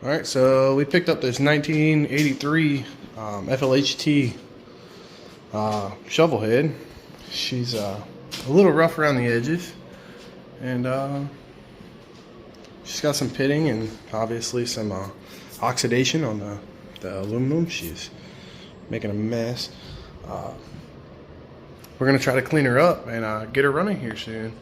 All right, so we picked up this 1983 FLHT shovelhead. She's a little rough around the edges, and she's got some pitting and obviously some oxidation on the aluminum. She's making a mess. We're gonna try to clean her up and get her running here soon.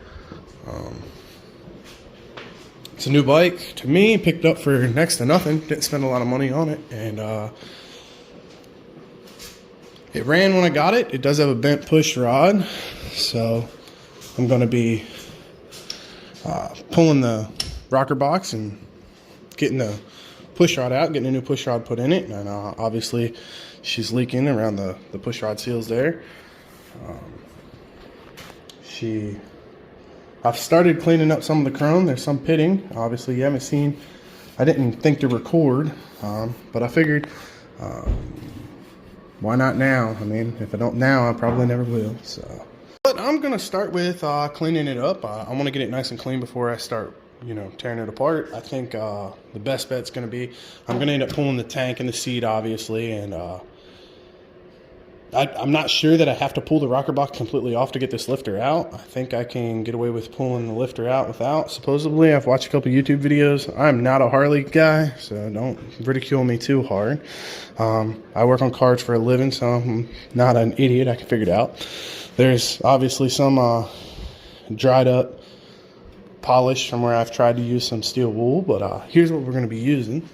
It's a new bike to me, picked up for next to nothing. Didn't spend a lot of money on it, and it ran when I got it. It does have a bent push rod, so I'm going to be pulling the rocker box and getting the push rod out, getting a new push rod put in it, and obviously she's leaking around the push rod seals there. I've started cleaning up some of the chrome. There's some pitting. Obviously, you haven't seen. I didn't think to record, but I figured, why not now? I mean, if I don't now, I probably never will. So, but I'm gonna start with cleaning it up. I want to get it nice and clean before I start, tearing it apart. I think the best bet's gonna be I'm gonna end up pulling the tank and the seat, obviously, and I'm not sure that I have to pull the rocker box completely off to get this lifter out. I think I can get away with pulling the lifter out without. Supposedly, I've watched a couple YouTube videos. I'm not a Harley guy, so don't ridicule me too hard. I work on cars for a living, so I'm not an idiot. I can figure it out. There's obviously some dried up polish from where I've tried to use some steel wool, but here's what we're going to be using.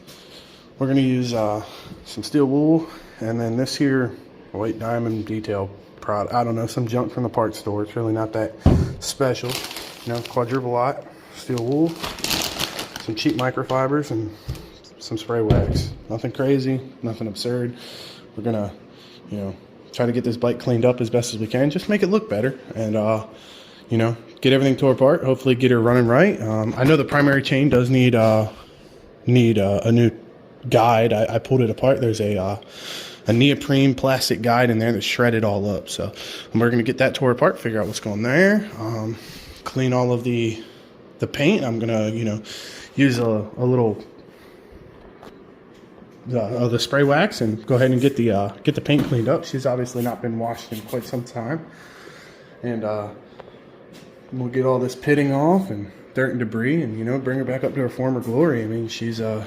We're going to use some steel wool, and then this here white diamond detail product. I don't know, some junk from the parts store. It's really not that special. Quadruple lot, steel wool, some cheap microfibers, and some spray wax. Nothing crazy, nothing absurd. We're gonna, try to get this bike cleaned up as best as we can. Just make it look better, and get everything tore apart. Hopefully, get her running right. I know the primary chain does need a new guide. I pulled it apart. There's a neoprene plastic guide in there that's shredded all up, so we're going to get that tore apart, figure out what's going there, clean all of the paint. I'm going to use a little the spray wax and go ahead and get the paint cleaned up. She's obviously not been washed in quite some time, and we'll get all this pitting off and dirt and debris, and bring her back up to her former glory. I mean, she's an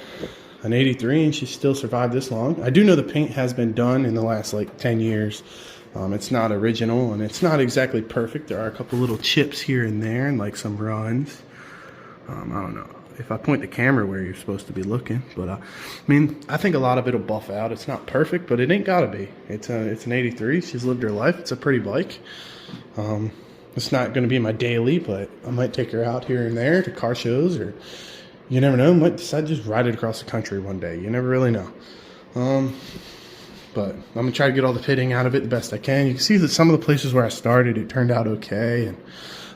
83, and she still survived this long. I do know the paint has been done in the last 10 years. It's not original, and it's not exactly perfect. There are a couple little chips here and there, and some runs. I don't know if I point the camera where you're supposed to be looking, but I think a lot of it'll buff out. It's not perfect, but it ain't gotta be. It's an 83. She's lived her life. It's a pretty bike. It's not gonna be my daily, but I might take her out here and there to car shows, or you never know, might decide to just ride it across the country one day. You never really know. But I'm going to try to get all the pitting out of it the best I can. You can see that some of the places where I started, it turned out okay, and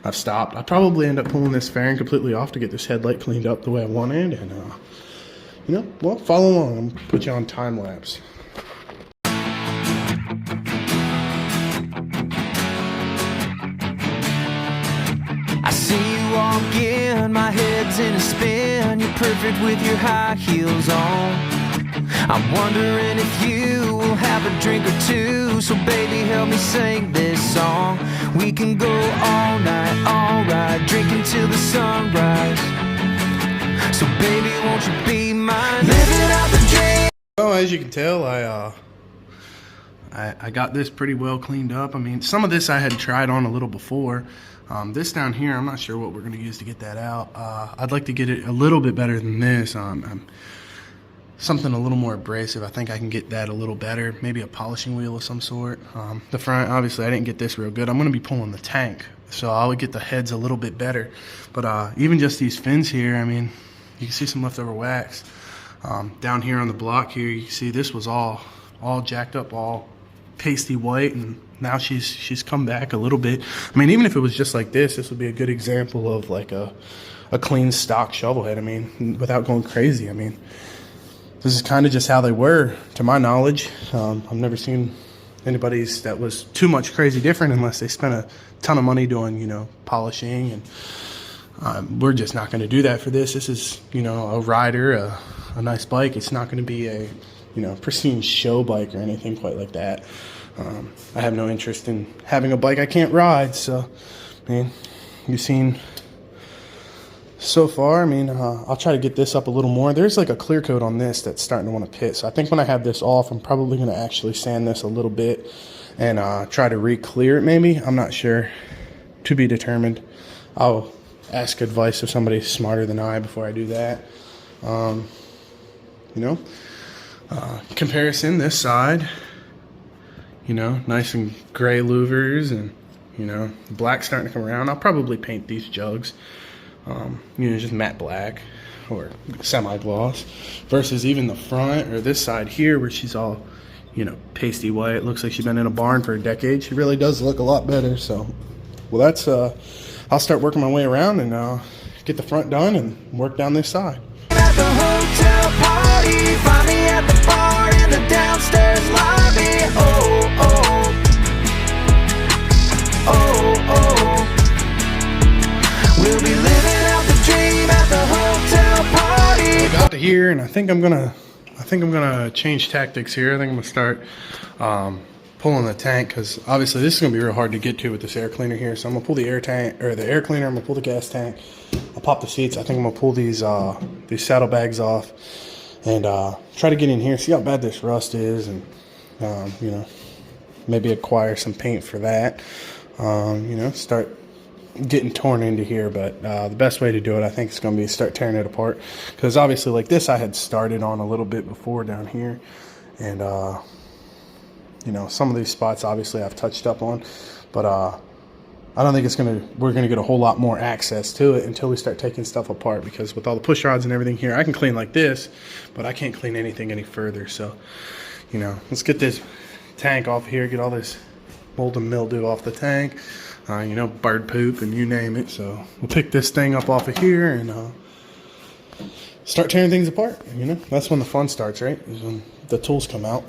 I've stopped. I probably end up pulling this fairing completely off to get this headlight cleaned up the way I wanted, and, follow along. I'm going to put you on time lapse. I see you walk in, my head's in a spin. You're perfect with your high heels on. I'm wondering if you will have a drink or two. So baby, help me sing this song. We can go all night, alright, drinking till the sunrise. So baby, won't you be mine? Living out the dream. Well, as you can tell, I got this pretty well cleaned up. I mean, some of this I had tried on a little before. This down here, I'm not sure what we're going to use to get that out. I'd like to get it a little bit better than this. Something a little more abrasive. I think I can get that a little better. Maybe a polishing wheel of some sort. The front, obviously, I didn't get this real good. I'm going to be pulling the tank, so I would get the heads a little bit better. But even just these fins here, I mean, you can see some leftover wax. Down here on the block here, you can see this was all jacked up, all pasty white, and now she's come back a little bit. I mean, even if it was just like this would be a good example of a clean stock shovelhead. I mean, without going crazy. I mean, this is kind of just how they were, to my knowledge. I've never seen anybody's that was too much crazy different unless they spent a ton of money doing, polishing and We're just not going to do that for this. This is, you know, a rider, a nice bike. It's not going to be a, you know, pristine show bike or anything quite like that. I have no interest in having a bike I can't ride. So, I mean, you've seen so far. I mean, I'll try to get this up a little more. There's like a clear coat on this that's starting to want to pit. So I think when I have this off, I'm probably going to actually sand this a little bit and try to re-clear it maybe. I'm not sure. To be determined. I'll ask advice of somebody smarter than I before I do that. You know, comparison this side, you know, nice and gray louvers and, you know, black starting to come around. I'll probably paint these jugs, you know, just matte black or semi-gloss versus even the front or this side here where she's all, you know, pasty white. It looks like she's been in a barn for a decade. She really does look a lot better. So, well, that's, I'll start working my way around and get the front done and work down this side. At the hotel party, find me at the bar in the downstairs lobby. Oh, oh, oh, oh. We'll be living out the dream at the hotel party. I got to here, and I think I'm gonna change tactics here. I think I'm gonna start pulling the tank, because obviously this is going to be real hard to get to with this air cleaner here. So I'm going to pull the air tank, or the air cleaner. I'm going to pull the gas tank. I'll pop the seats. I think I'm going to pull these saddlebags off and try to get in here, see how bad this rust is, and you know, maybe acquire some paint for that. You know, start getting torn into here. But the best way to do it, I think, is going to be start tearing it apart, because obviously like this I had started on a little bit before down here, and you know, some of these spots obviously I've touched up on, but I don't think we're gonna get a whole lot more access to it until we start taking stuff apart, because with all the push rods and everything here, I can clean like this, but I can't clean anything any further. So, you know, let's get this tank off here, get all this mold and mildew off the tank, you know, bird poop and you name it. So we'll pick this thing up off of here and start tearing things apart. You know, that's when the fun starts, right? Is when the tools come out.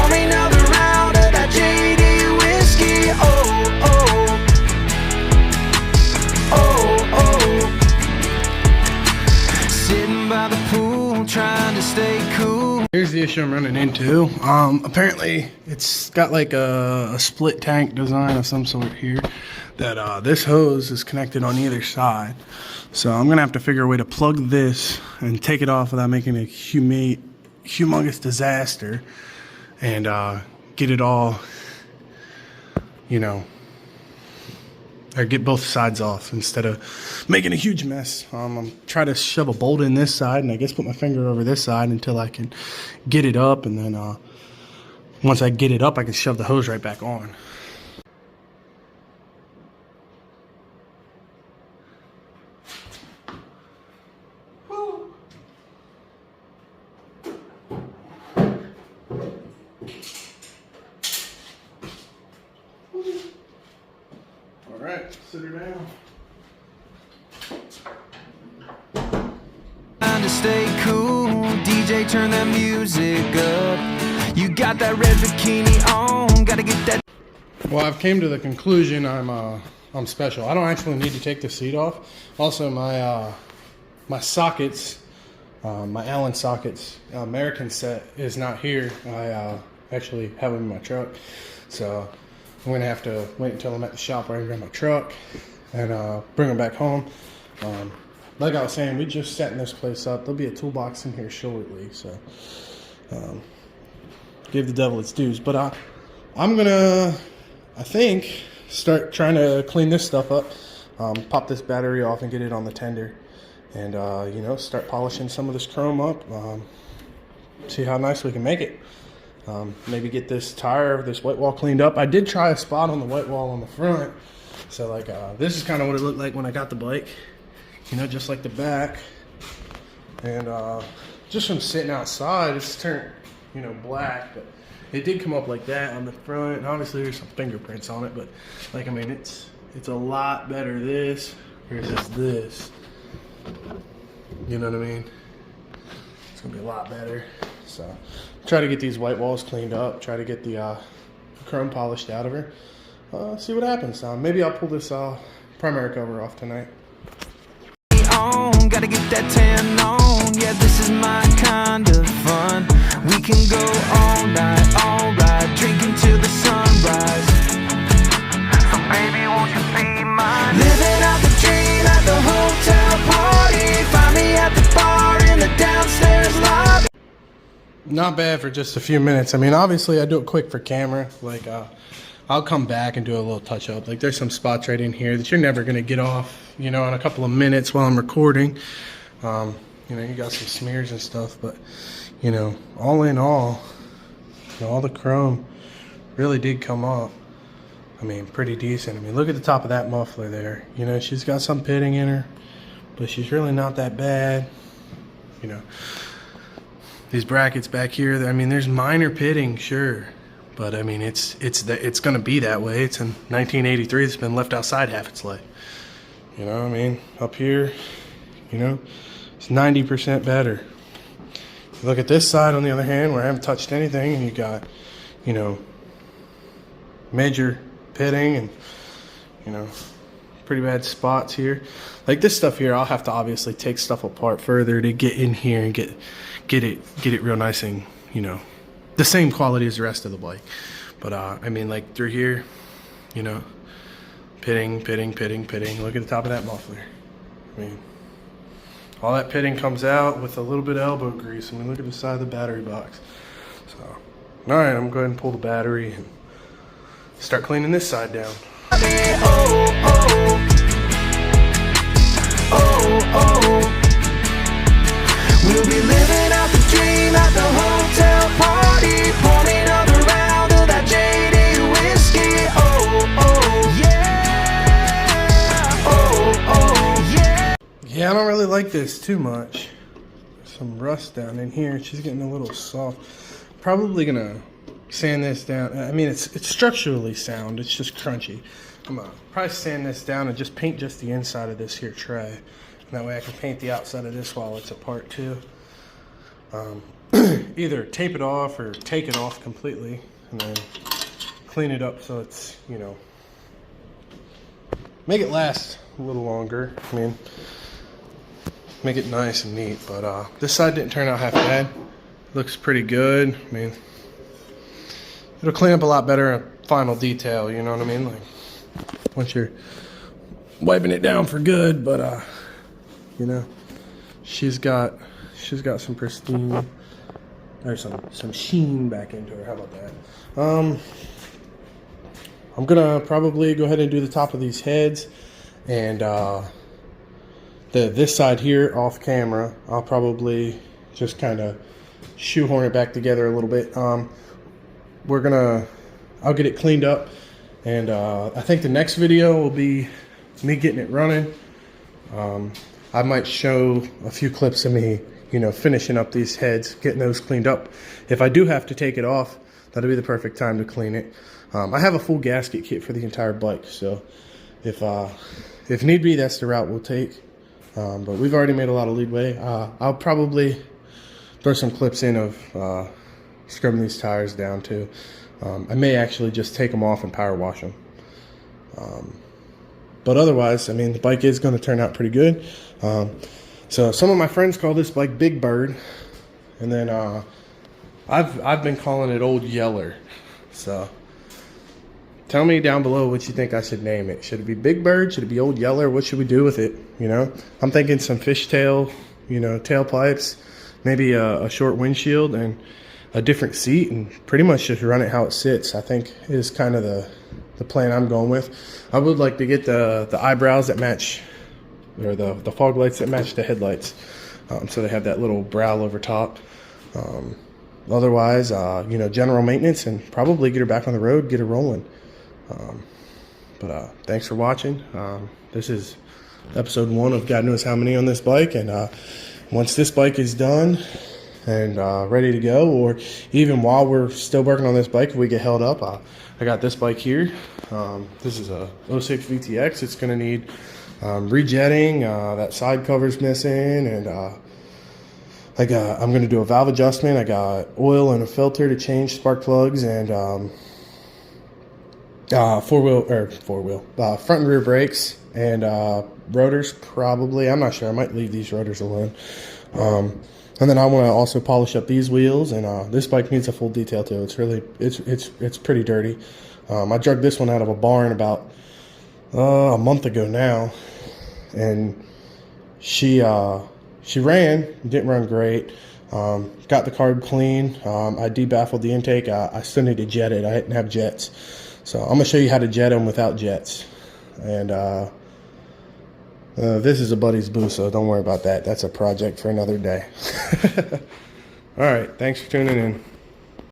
Another round of that JD whiskey. Oh, oh, oh, oh. Sitting by the pool, trying to stay cool. Here's the issue I'm running into. Apparently it's got like a split tank design of some sort here, that this hose is connected on either side. So I'm gonna have to figure a way to plug this and take it off without making a humongous disaster, and get it all, you know, or get both sides off instead of making a huge mess. I'm trying to shove a bolt in this side and I guess put my finger over this side until I can get it up, and then once I get it up I can shove the hose right back on. Alright, sit her down. Trying to stay cool, DJ, turn that music up. You got that red bikini on, gotta get that. Well, I've came to the conclusion I'm special. I don't actually need to take the seat off. Also, my sockets, my Allen sockets, American set is not here. I actually have them in my truck, so I'm gonna have to wait until I'm at the shop where I can grab my truck and bring them back home. Like I was saying, we just setting this place up. There'll be a toolbox in here shortly, so give the devil its dues. But I'm gonna, I think, start trying to clean this stuff up, pop this battery off and get it on the tender, and you know, start polishing some of this chrome up, see how nice we can make it. Maybe get this tire, this white wall cleaned up. I did try a spot on the white wall on the front, so like this is kind of what it looked like when I got the bike, you know, just like the back. And just from sitting outside, it's turned, you know, black, but it did come up like that on the front. And obviously there's some fingerprints on it, but like, I mean, it's a lot better this versus this, you know what I mean? It's gonna be a lot better. So try to get these white walls cleaned up, try to get the chrome polished out of her, see what happens. Maybe I'll pull this primary cover off tonight. on, gotta get that tan on. Yeah, this is my kind of fun. We can go all night, alright, drinking till the sunrise. So baby, won't you be mine? Living out the dream at the hotel party. Find me at the bar in the downstairs lobby. Not bad for just a few minutes. I mean, obviously I do it quick for camera. Like, I'll come back and do a little touch up. Like, there's some spots right in here that you're never gonna get off, you know, in a couple of minutes while I'm recording. You know, you got some smears and stuff, but you know, all in all, you know, all the chrome really did come up. I mean, pretty decent. I mean, look at the top of that muffler there. You know, she's got some pitting in her, but she's really not that bad. You know, these brackets back here, I mean, there's minor pitting, sure, but I mean, it's gonna be that way. It's in 1983. It's been left outside half its life. You know what I mean? Up here, you know, it's 90% better. Look at this side, on the other hand, where I haven't touched anything, and you got, you know, major pitting and, you know, pretty bad spots here. Like this stuff here, I'll have to obviously take stuff apart further to get in here and get it real nice and, you know, the same quality as the rest of the bike. But I mean, like through here, you know, pitting. Look at the top of that muffler. I mean, all that pitting comes out with a little bit of elbow grease. I mean, look at the side of the battery box. So, all right, I'm gonna go ahead and pull the battery and start cleaning this side down. We'll be living out the dream at the hotel party. Pour me another round of that JD whiskey. Yeah, I don't really like this too much. Some rust down in here. She's getting a little soft. Probably gonna sand this down. I mean, it's structurally sound. It's just crunchy. I'm gonna probably sand this down and just paint just the inside of this here tray. And that way I can paint the outside of this while it's apart too. Either tape it off or take it off completely and then clean it up so it's, you know, make it last a little longer. I mean, make it nice and neat. But this side didn't turn out half bad. Looks pretty good. I mean, it'll clean up a lot better in final detail, you know what I mean? Like, once you're wiping it down for good, but you know, she's got some pristine, or some sheen back into her. How about that? I'm gonna probably go ahead and do the top of these heads, and this side here off camera, I'll probably just kind of shoehorn it back together a little bit. I'll get it cleaned up, and I think the next video will be me getting it running. I might show a few clips of me, you know, finishing up these heads, getting those cleaned up. If I do have to take it off, that'll be the perfect time to clean it. I have a full gasket kit for the entire bike, so if need be, that's the route we'll take. But we've already made a lot of leadway. I'll probably throw some clips in of scrubbing these tires down too. I may actually just take them off and power wash them. But otherwise, I mean, the bike is going to turn out pretty good. So some of my friends call this bike Big Bird, and then I've been calling it Old Yeller. So tell me down below what you think I should name it. Should it be Big Bird? Should it be Old Yeller? What should we do with it? You know, I'm thinking some fishtail, you know, tailpipes, maybe a short windshield and a different seat, and pretty much just run it how it sits. I think is kind of the plan I'm going with. I would like to get the eyebrows that match, or the fog lights that match the headlights, so they have that little brow over top. Otherwise, you know, general maintenance, and probably get her back on the road, get her rolling. But thanks for watching. This is episode 1 of God knows how many on this bike, and once this bike is done and ready to go, or even while we're still working on this bike, if we get held up, I got this bike here. This is a 06 VTX. It's going to need rejetting. That side cover's missing, and I'm going to do a valve adjustment. I got oil and a filter to change spark plugs, and Front and rear brakes and rotors probably. I'm not sure. I might leave these rotors alone. And then I want to also polish up these wheels, and this bike needs a full detail too. It's really it's pretty dirty. I drug this one out of a barn about a month ago now, and she didn't run great. Got the carb clean. I debaffled the intake. I still need to jet it. I didn't have jets. So I'm going to show you how to jet them without jets. And this is a buddy's boo, so don't worry about that. That's a project for another day. All right. Thanks for tuning in.